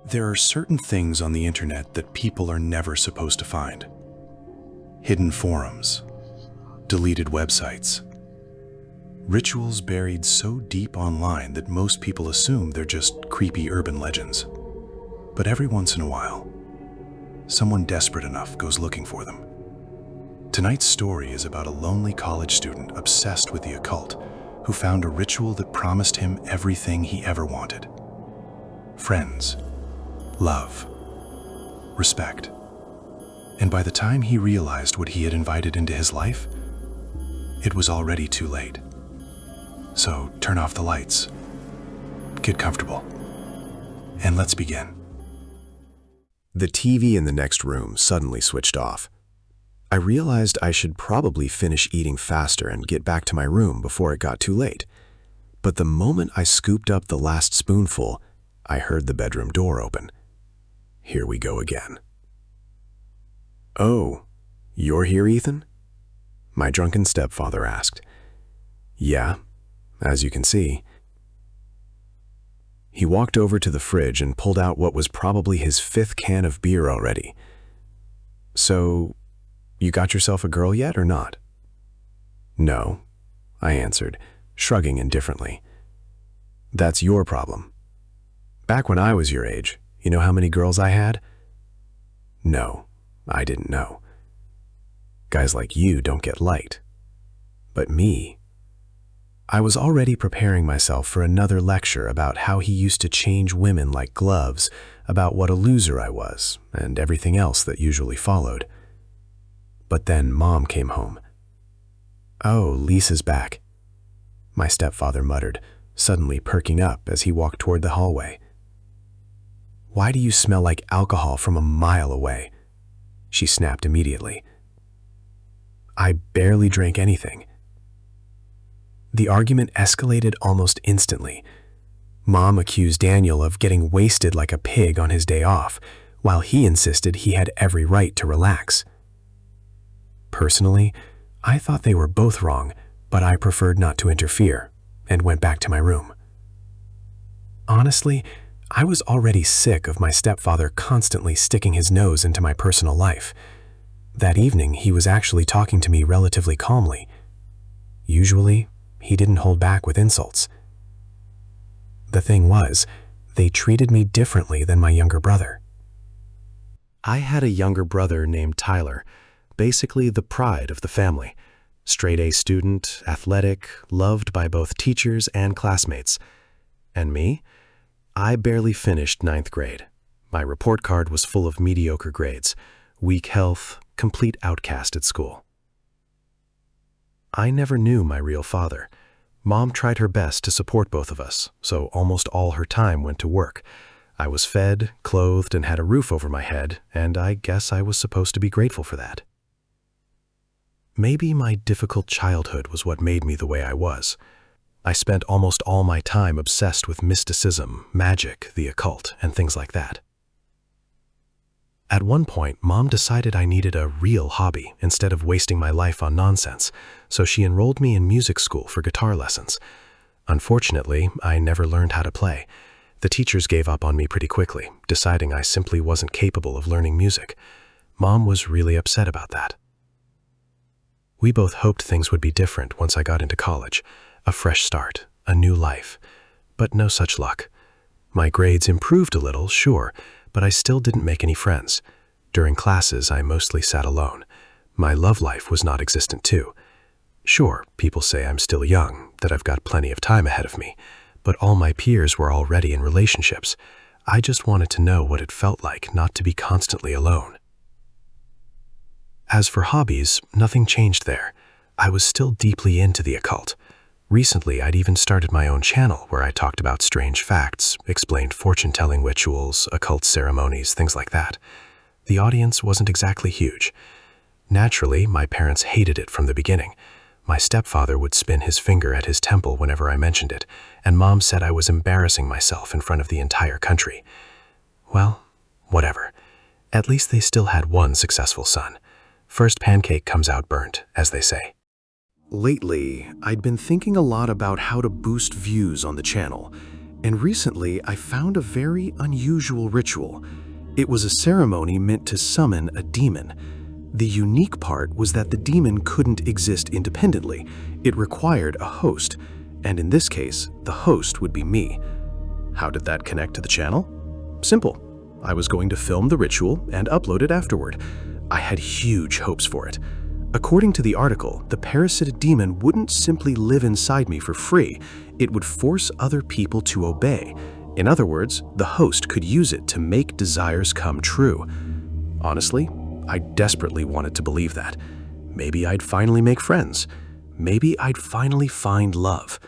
There are certain things on the internet that people are never supposed to find. Hidden forums, deleted websites, rituals buried so deep online that most people assume they're just creepy urban legends. But every once in a while, someone desperate enough goes looking for them. Tonight's story is about a lonely college student obsessed with the occult who found a ritual that promised him everything he ever wanted. Friends, love, respect. And by the time he realized what he had invited into his life, it was already too late. So turn off the lights, get comfortable, and let's begin. The TV in the next room suddenly switched off. I realized I should probably finish eating faster and get back to my room before it got too late. But the moment I scooped up the last spoonful, I heard the bedroom door open. Here we go again. "Oh, you're here, Ethan?" my drunken stepfather asked. "Yeah, as you can see." He walked over to the fridge and pulled out what was probably his 5th can of beer already. "So, you got yourself a girl yet or not?" "No," I answered, shrugging indifferently. "That's your problem. Back when I was your age, you know how many girls I had?" No, I didn't know. Guys like you don't get liked. But me, I was already preparing myself for another lecture about how he used to change women like gloves, about what a loser I was, and everything else that usually followed. But then Mom came home. "Oh, Lisa's back," my stepfather muttered, suddenly perking up as he walked toward the hallway. "Why do you smell like alcohol from a mile away?" she snapped immediately. I barely drank anything. The argument escalated almost instantly. Mom accused Daniel of getting wasted like a pig on his day off, while he insisted he had every right to relax. Personally, I thought they were both wrong, but I preferred not to interfere and went back to my room. Honestly, I was already sick of my stepfather constantly sticking his nose into my personal life. That evening, he was actually talking to me relatively calmly. Usually, he didn't hold back with insults. The thing was, they treated me differently than my younger brother. I had a younger brother named Tyler, basically the pride of the family. Straight-A student, athletic, loved by both teachers and classmates. And me? I barely finished 9th grade. My report card was full of mediocre grades, weak health, complete outcast at school. I never knew my real father. Mom tried her best to support both of us, so almost all her time went to work. I was fed, clothed, and had a roof over my head, and I guess I was supposed to be grateful for that. Maybe my difficult childhood was what made me the way I was. I spent almost all my time obsessed with mysticism, magic, the occult, and things like that. At one point, Mom decided I needed a real hobby instead of wasting my life on nonsense, so she enrolled me in music school for guitar lessons. Unfortunately, I never learned how to play. The teachers gave up on me pretty quickly, deciding I simply wasn't capable of learning music. Mom was really upset about that. We both hoped things would be different once I got into college. A fresh start, a new life. But no such luck. My grades improved a little, sure, but I still didn't make any friends. During classes, I mostly sat alone. My love life was not existent too. Sure, people say I'm still young, that I've got plenty of time ahead of me, but all my peers were already in relationships. I just wanted to know what it felt like not to be constantly alone. As for hobbies, nothing changed there. I was still deeply into the occult. Recently, I'd even started my own channel where I talked about strange facts, explained fortune-telling rituals, occult ceremonies, things like that. The audience wasn't exactly huge. Naturally, my parents hated it from the beginning. My stepfather would spin his finger at his temple whenever I mentioned it, and Mom said I was embarrassing myself in front of the entire country. Well, whatever. At least they still had one successful son. First pancake comes out burnt, as they say. Lately, I'd been thinking a lot about how to boost views on the channel, And recently, I found a very unusual ritual. It was a ceremony meant to summon a demon. The unique part was that the demon couldn't exist independently. It required a host, and in this case, the host would be me. How did that connect to the channel? Simple. I was going to film the ritual and upload it afterward. I had huge hopes for it. According to the article, the parasitic demon wouldn't simply live inside me for free. It would force other people to obey. In other words, the host could use it to make desires come true. Honestly, I desperately wanted to believe that. Maybe I'd finally make friends. Maybe I'd finally find love.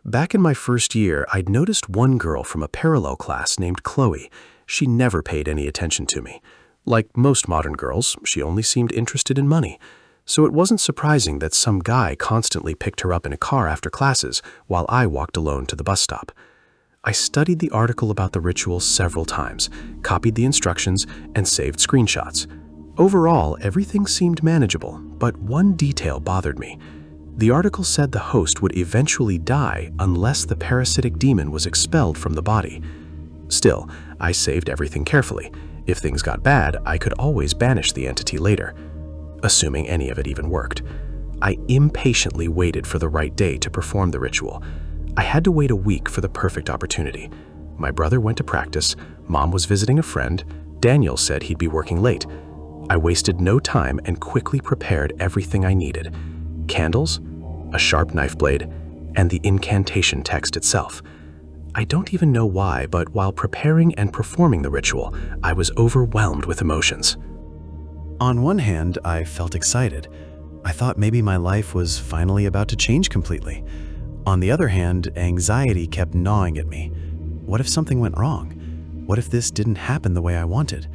Back in my first year, I'd noticed one girl from a parallel class named Chloe. She never paid any attention to me. Like most modern girls, she only seemed interested in money. So it wasn't surprising that some guy constantly picked her up in a car after classes while I walked alone to the bus stop. I studied the article about the ritual several times, copied the instructions, and saved screenshots. Overall, everything seemed manageable, but one detail bothered me. The article said the host would eventually die unless the parasitic demon was expelled from the body. Still, I saved everything carefully. If things got bad, I could always banish the entity later, assuming any of it even worked. I impatiently waited for the right day to perform the ritual. I had to wait a week for the perfect opportunity. My brother went to practice, Mom was visiting a friend, Daniel said he'd be working late. I wasted no time and quickly prepared everything I needed: candles, a sharp knife blade, and the incantation text itself. I don't even know why, but while preparing and performing the ritual, I was overwhelmed with emotions. On one hand, I felt excited. I thought maybe my life was finally about to change completely. On the other hand, anxiety kept gnawing at me. What if something went wrong? What if this didn't happen the way I wanted?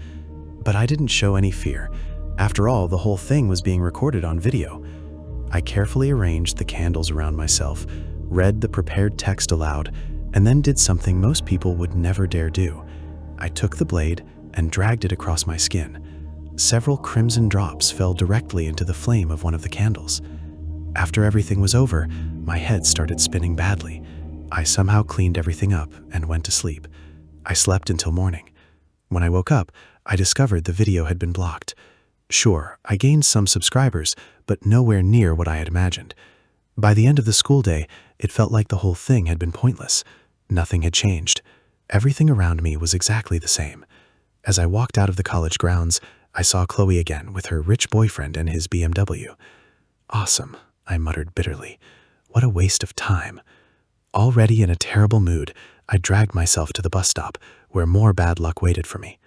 But I didn't show any fear. After all, the whole thing was being recorded on video. I carefully arranged the candles around myself, read the prepared text aloud, and then did something most people would never dare do. I took the blade and dragged it across my skin. Several crimson drops fell directly into the flame of one of the candles. After everything was over, my head started spinning badly. I somehow cleaned everything up and went to sleep. I slept until morning. When I woke up, I discovered the video had been blocked. Sure, I gained some subscribers, but nowhere near what I had imagined. By the end of the school day, it felt like the whole thing had been pointless. Nothing had changed. Everything around me was exactly the same. As I walked out of the college grounds, I saw Chloe again with her rich boyfriend and his BMW. Awesome, I muttered bitterly. What a waste of time. Already in a terrible mood, I dragged myself to the bus stop, where more bad luck waited for me.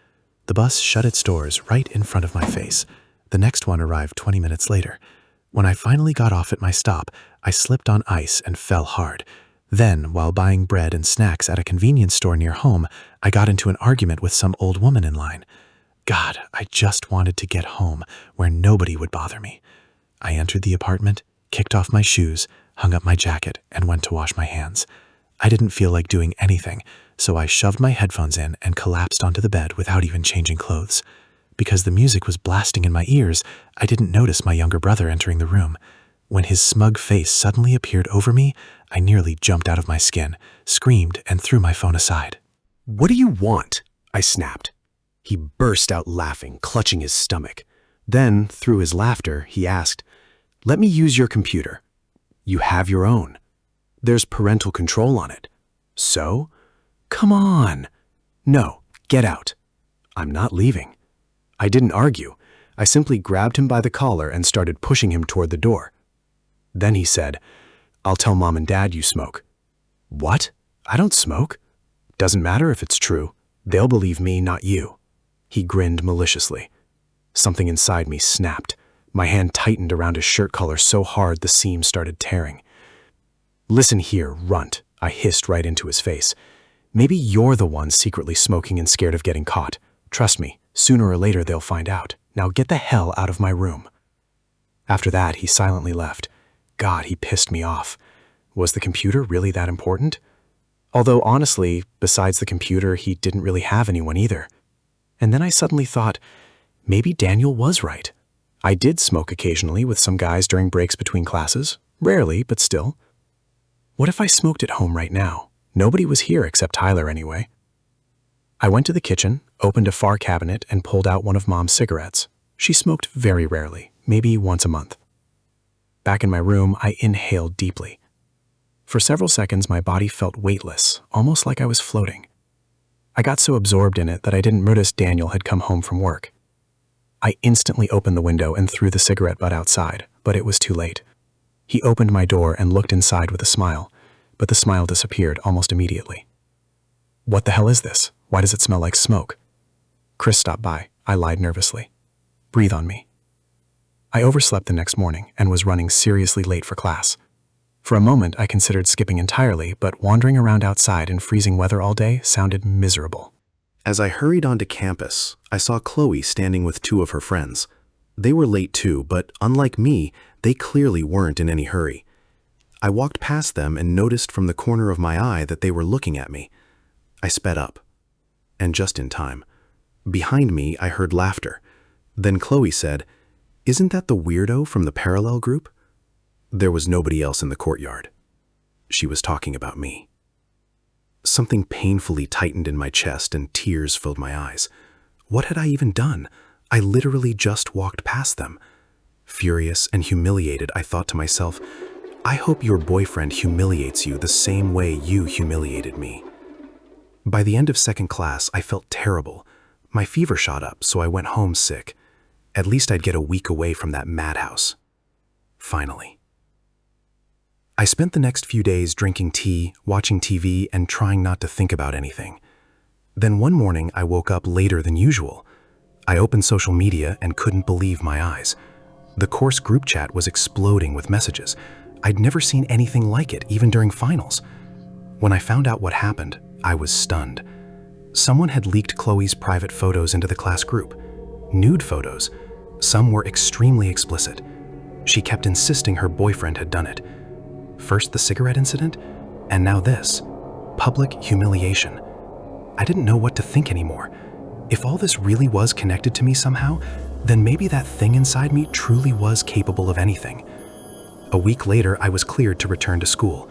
The bus shut its doors right in front of my face. The next one arrived 20 minutes later. When I finally got off at my stop, I slipped on ice and fell hard. Then, while buying bread and snacks at a convenience store near home, I got into an argument with some old woman in line. God, I just wanted to get home, where nobody would bother me. I entered the apartment, kicked off my shoes, hung up my jacket, and went to wash my hands. I didn't feel like doing anything, so I shoved my headphones in and collapsed onto the bed without even changing clothes. Because the music was blasting in my ears, I didn't notice my younger brother entering the room. When his smug face suddenly appeared over me, I nearly jumped out of my skin, screamed, and threw my phone aside. "What do you want?" I snapped. He burst out laughing, clutching his stomach. Then, through his laughter, he asked, "Let me use your computer." "You have your own. There's parental control on it." "So?" "Come on." "No, get out." "I'm not leaving." I didn't argue. I simply grabbed him by the collar and started pushing him toward the door. Then he said, "I'll tell Mom and Dad you smoke." "What? I don't smoke." "Doesn't matter if it's true. They'll believe me, not you." He grinned maliciously. Something inside me snapped. My hand tightened around his shirt collar so hard the seam started tearing. "Listen here, runt," I hissed right into his face. "Maybe you're the one secretly smoking and scared of getting caught. Trust me, sooner or later they'll find out. Now get the hell out of my room." After that, he silently left. God, he pissed me off. Was the computer really that important? Although honestly, besides the computer, he didn't really have anyone either. And then I suddenly thought, maybe Daniel was right. I did smoke occasionally with some guys during breaks between classes. Rarely, but still. What if I smoked at home right now? Nobody was here except Tyler anyway. I went to the kitchen, opened a far cabinet, and pulled out one of Mom's cigarettes. She smoked very rarely, maybe once a month. Back in my room, I inhaled deeply. For several seconds, my body felt weightless, almost like I was floating. I got so absorbed in it that I didn't notice Daniel had come home from work. I instantly opened the window and threw the cigarette butt outside, but it was too late. He opened my door and looked inside with a smile, but the smile disappeared almost immediately. "What the hell is this? Why does it smell like smoke?" "Chris stopped by," I lied nervously. "Breathe on me." I overslept the next morning and was running seriously late for class. For a moment, I considered skipping entirely, but wandering around outside in freezing weather all day sounded miserable. As I hurried onto campus, I saw Chloe standing with two of her friends. They were late too, but unlike me, they clearly weren't in any hurry. I walked past them and noticed from the corner of my eye that they were looking at me. I sped up. And just in time. Behind me, I heard laughter. Then Chloe said, "Isn't that the weirdo from the parallel group?" There was nobody else in the courtyard. She was talking about me. Something painfully tightened in my chest and tears filled my eyes. What had I even done? I literally just walked past them. Furious and humiliated, I thought to myself, I hope your boyfriend humiliates you the same way you humiliated me. By the end of second class, I felt terrible. My fever shot up, so I went home sick. At least I'd get a week away from that madhouse. Finally. I spent the next few days drinking tea, watching TV, and trying not to think about anything. Then one morning, I woke up later than usual. I opened social media and couldn't believe my eyes. The course group chat was exploding with messages. I'd never seen anything like it, even during finals. When I found out what happened, I was stunned. Someone had leaked Chloe's private photos into the class group. Nude photos. Some were extremely explicit. She kept insisting her boyfriend had done it. First the cigarette incident, and now this. Public humiliation. I didn't know what to think anymore. If all this really was connected to me somehow, then maybe that thing inside me truly was capable of anything. A week later, I was cleared to return to school.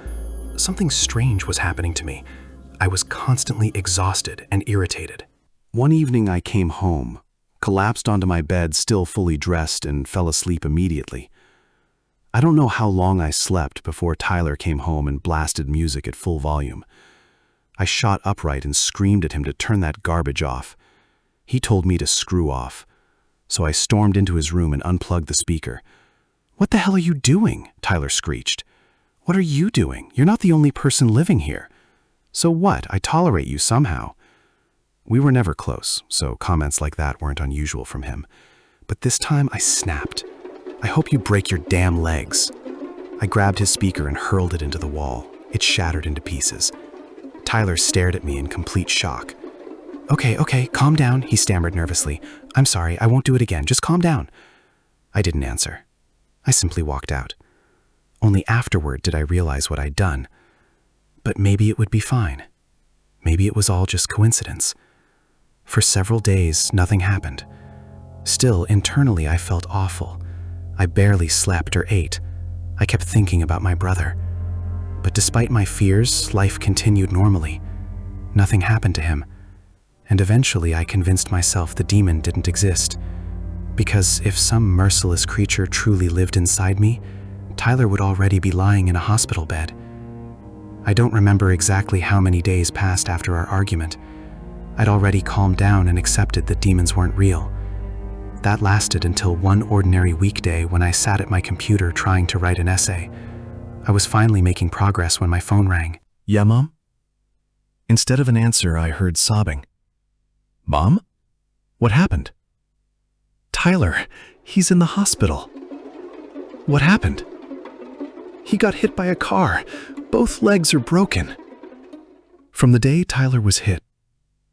Something strange was happening to me. I was constantly exhausted and irritated. One evening I came home, collapsed onto my bed still fully dressed, and fell asleep immediately. I don't know how long I slept before Tyler came home and blasted music at full volume. I shot upright and screamed at him to turn that garbage off. He told me to screw off. So I stormed into his room and unplugged the speaker. "What the hell are you doing?" Tyler screeched. "What are you doing? You're not the only person living here." "So what? I tolerate you somehow." We were never close, so comments like that weren't unusual from him. But this time I snapped. "I hope you break your damn legs." I grabbed his speaker and hurled it into the wall. It shattered into pieces. Tyler stared at me in complete shock. Okay, calm down," he stammered nervously. "I'm sorry, I won't do it again. Just calm down." I didn't answer. I simply walked out. Only afterward did I realize what I'd done. But maybe it would be fine. Maybe it was all just coincidence. For several days, nothing happened. Still, internally, I felt awful. I barely slept or ate. I kept thinking about my brother. But despite my fears, life continued normally. Nothing happened to him. And eventually I convinced myself the demon didn't exist. Because if some merciless creature truly lived inside me, Tyler would already be lying in a hospital bed. I don't remember exactly how many days passed after our argument. I'd already calmed down and accepted that demons weren't real. That lasted until one ordinary weekday when I sat at my computer trying to write an essay. I was finally making progress when my phone rang. "Yeah, Mom?" Instead of an answer, I heard sobbing. "Mom? What happened?" "Tyler, he's in the hospital." "What happened?" "He got hit by a car. Both legs are broken." From the day Tyler was hit,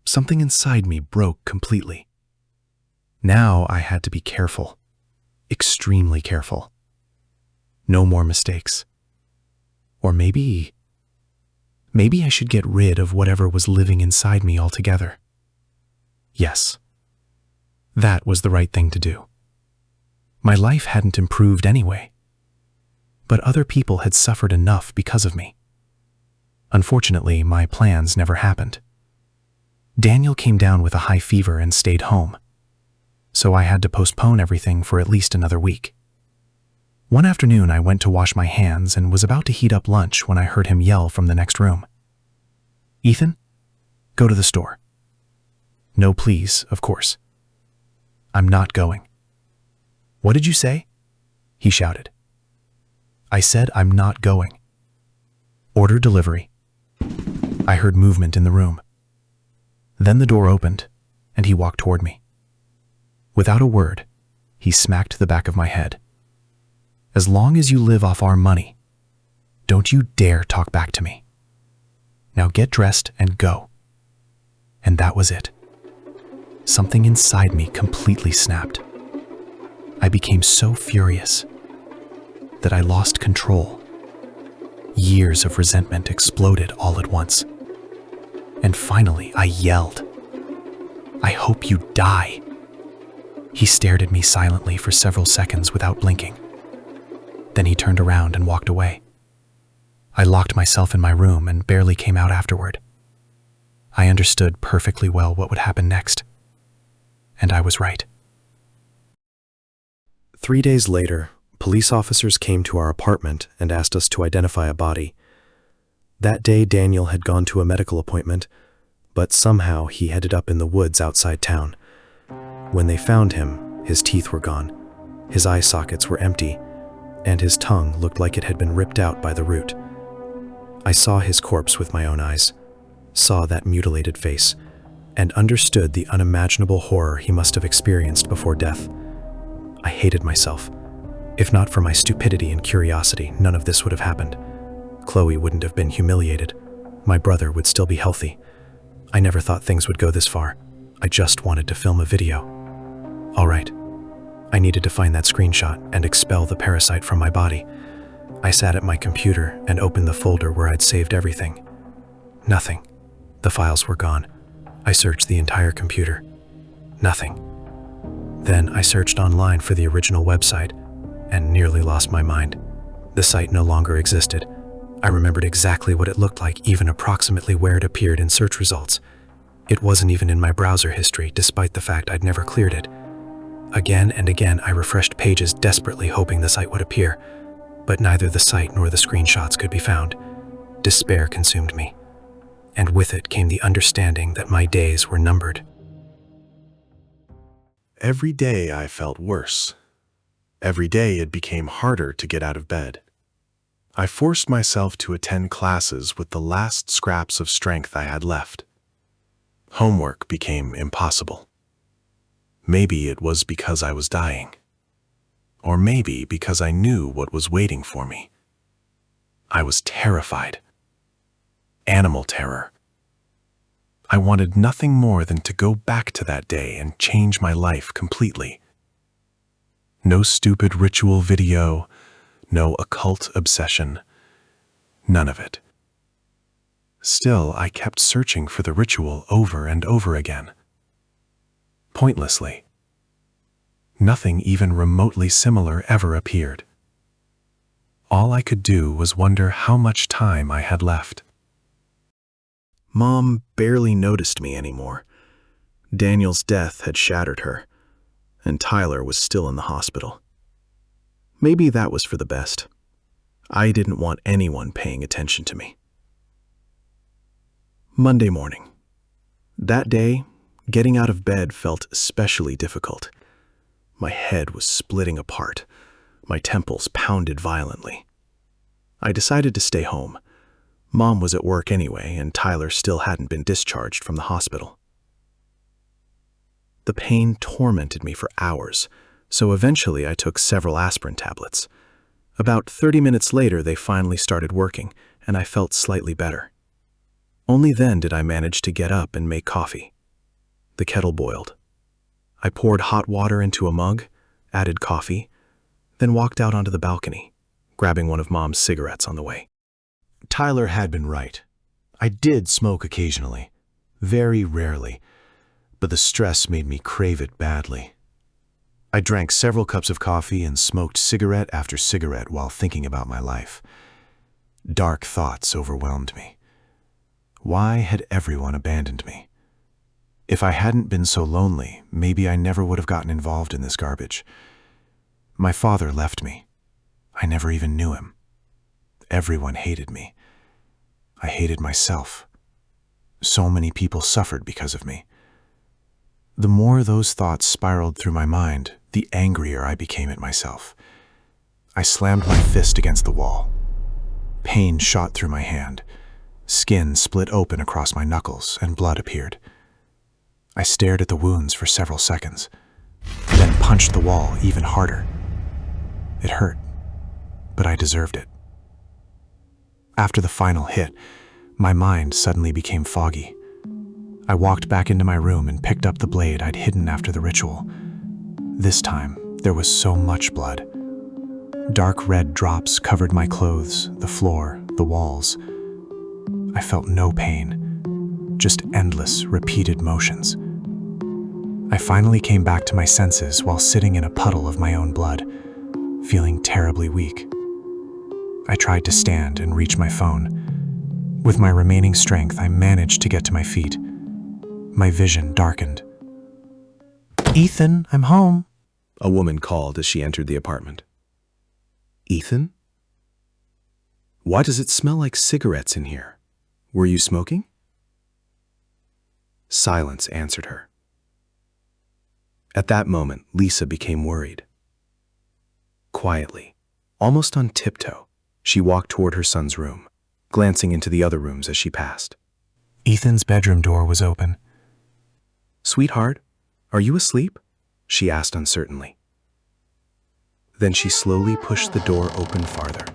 something inside me broke completely. Now I had to be careful, extremely careful. No more mistakes. Or maybe I should get rid of whatever was living inside me altogether. Yes, that was the right thing to do. My life hadn't improved anyway, but other people had suffered enough because of me. Unfortunately, my plans never happened. Daniel came down with a high fever and stayed home, so I had to postpone everything for at least another week. One afternoon, I went to wash my hands and was about to heat up lunch when I heard him yell from the next room. "Ethan, go to the store." "No, please, of course." "I'm not going." "What did you say?" he shouted. "I said I'm not going." "Order delivery." I heard movement in the room. Then the door opened, and he walked toward me. Without a word, he smacked the back of my head. "As long as you live off our money, don't you dare talk back to me. Now get dressed and go." And that was it. Something inside me completely snapped. I became so furious that I lost control. Years of resentment exploded all at once. And finally, I yelled, "I hope you die." He stared at me silently for several seconds without blinking. Then he turned around and walked away. I locked myself in my room and barely came out afterward. I understood perfectly well what would happen next. And I was right. 3 days later, police officers came to our apartment and asked us to identify a body. That day, Daniel had gone to a medical appointment, but somehow he ended up in the woods outside town. When they found him, his teeth were gone, his eye sockets were empty, and his tongue looked like it had been ripped out by the root. I saw his corpse with my own eyes, saw that mutilated face, and understood the unimaginable horror he must have experienced before death. I hated myself. If not for my stupidity and curiosity, none of this would have happened. Chloe wouldn't have been humiliated. My brother would still be healthy. I never thought things would go this far. I just wanted to film a video. All right. I needed to find that screenshot and expel the parasite from my body. I sat at my computer and opened the folder where I'd saved everything. Nothing. The files were gone. I searched the entire computer. Nothing. Then I searched online for the original website and nearly lost my mind. The site no longer existed. I remembered exactly what it looked like, even approximately where it appeared in search results. It wasn't even in my browser history, despite the fact I'd never cleared it. Again and again, I refreshed pages desperately hoping the site would appear, but neither the site nor the screenshots could be found. Despair consumed me, and with it came the understanding that my days were numbered. Every day I felt worse. Every day it became harder to get out of bed. I forced myself to attend classes with the last scraps of strength I had left. Homework became impossible. Maybe it was because I was dying. Or maybe because I knew what was waiting for me. I was terrified. Animal terror. I wanted nothing more than to go back to that day and change my life completely. No stupid ritual video, no occult obsession, none of it. Still, I kept searching for the ritual over and over again. Pointlessly. Nothing even remotely similar ever appeared. All I could do was wonder how much time I had left. Mom barely noticed me anymore. Daniel's death had shattered her, and Tyler was still in the hospital. Maybe that was for the best. I didn't want anyone paying attention to me. Monday morning. That day, getting out of bed felt especially difficult. My head was splitting apart. My temples pounded violently. I decided to stay home. Mom was at work anyway, and Tyler still hadn't been discharged from the hospital. The pain tormented me for hours, so eventually I took several aspirin tablets. About 30 minutes later, they finally started working, and I felt slightly better. Only then did I manage to get up and make coffee. The kettle boiled. I poured hot water into a mug, added coffee, then walked out onto the balcony, grabbing one of Mom's cigarettes on the way. Tyler had been right. I did smoke occasionally, very rarely, but the stress made me crave it badly. I drank several cups of coffee and smoked cigarette after cigarette while thinking about my life. Dark thoughts overwhelmed me. Why had everyone abandoned me? If I hadn't been so lonely, maybe I never would have gotten involved in this garbage. My father left me. I never even knew him. Everyone hated me. I hated myself. So many people suffered because of me. The more those thoughts spiraled through my mind, the angrier I became at myself. I slammed my fist against the wall. Pain shot through my hand. Skin split open across my knuckles, and blood appeared. I stared at the wounds for several seconds, then punched the wall even harder. It hurt, but I deserved it. After the final hit, my mind suddenly became foggy. I walked back into my room and picked up the blade I'd hidden after the ritual. This time, there was so much blood. Dark red drops covered my clothes, the floor, the walls. I felt no pain, just endless, repeated motions. I finally came back to my senses while sitting in a puddle of my own blood, feeling terribly weak. I tried to stand and reach my phone. With my remaining strength, I managed to get to my feet. My vision darkened. "Ethan, I'm home," a woman called as she entered the apartment. "Ethan? Why does it smell like cigarettes in here? Were you smoking?" Silence answered her. At that moment, Lisa became worried. Quietly, almost on tiptoe, she walked toward her son's room, glancing into the other rooms as she passed. Ethan's bedroom door was open. "Sweetheart, are you asleep?" she asked uncertainly. Then she slowly pushed the door open farther.